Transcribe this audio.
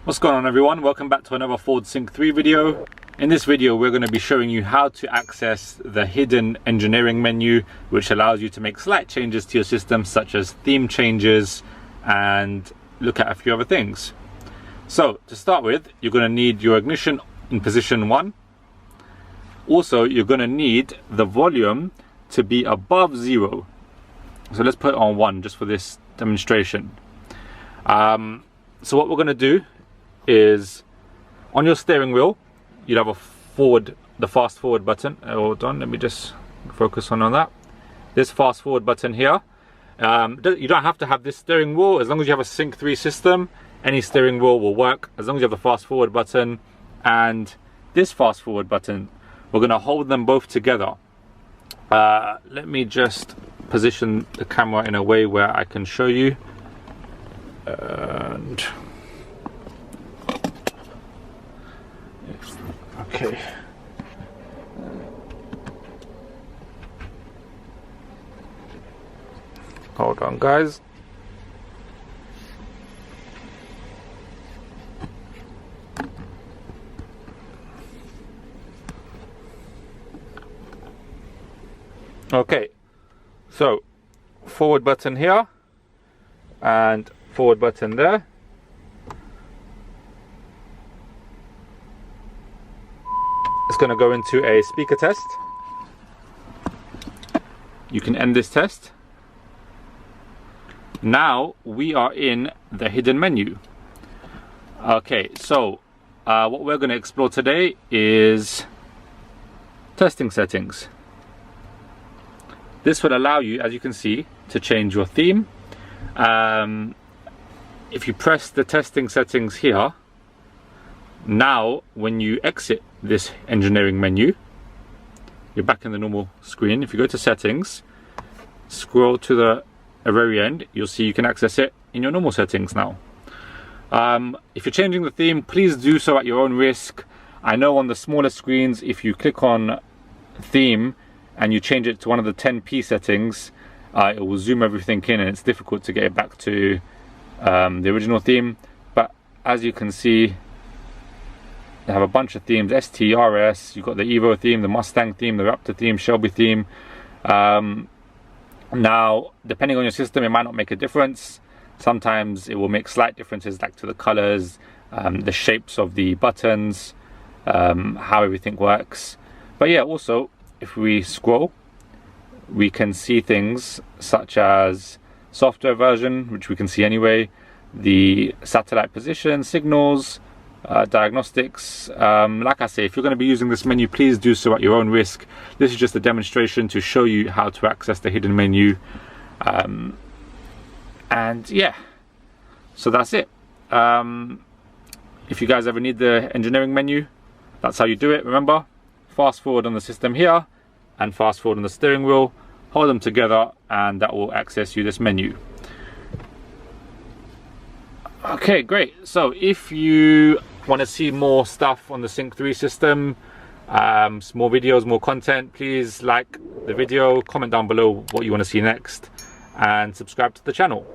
What's going on everyone? Welcome back to another Ford Sync 3 video. In this video we're going to be showing you how to access the hidden engineering menu, which allows you to make slight changes to your system such as theme changes and look at a few other things. So to start with, you're going to need your ignition in position 1. Also you're going to need the volume to be above 0. So let's put it on 1 just for this demonstration. So what we're going to do is on your steering wheel you'd have the fast forward button. Hold on, let me just focus on that. This fast forward button here, you don't have to have this steering wheel. As long as you have a Sync 3 system, any steering wheel will work as long as you have the fast forward button and this fast forward button. We're going to hold them both together. Let me just position the camera in a way where I can show you. And okay, hold on guys. Okay, so forward button here and forward button there. It's going to go into a speaker test. You can end this test. Now we are in the hidden menu. Okay, so what we're going to explore today is testing settings. This will allow you, as you can see, to change your theme. If you press the testing settings here, now when you exit this engineering menu, you're back in the normal screen. If you go to settings, scroll to the very end, you'll see you can access it in your normal settings now. If you're changing the theme, please do so at your own risk. I know on the smaller screens, if you click on theme and you change it to one of the 10p settings, it will zoom everything in and it's difficult to get it back to the original theme. But as you can see, they have a bunch of themes: ST, RS, you've got the Evo theme, the Mustang theme, the Raptor theme, Shelby theme. Now, depending on your system, it might not make a difference. Sometimes it will make slight differences, like to the colors, the shapes of the buttons, how everything works. But yeah, also, if we scroll, we can see things such as software version, which we can see anyway, the satellite position, signals, diagnostics. Like I say, if you're going to be using this menu, please do so at your own risk. This is just a demonstration to show you how to access the hidden menu. And yeah, so that's it. If you guys ever need the engineering menu, that's how you do it. Remember, fast forward on the system here and fast forward on the steering wheel, hold them together and that will access you this menu. Okay, great. So if you want to see more stuff on the Sync 3 system, more videos, more content, please like the video, comment down below what you want to see next and subscribe to the channel.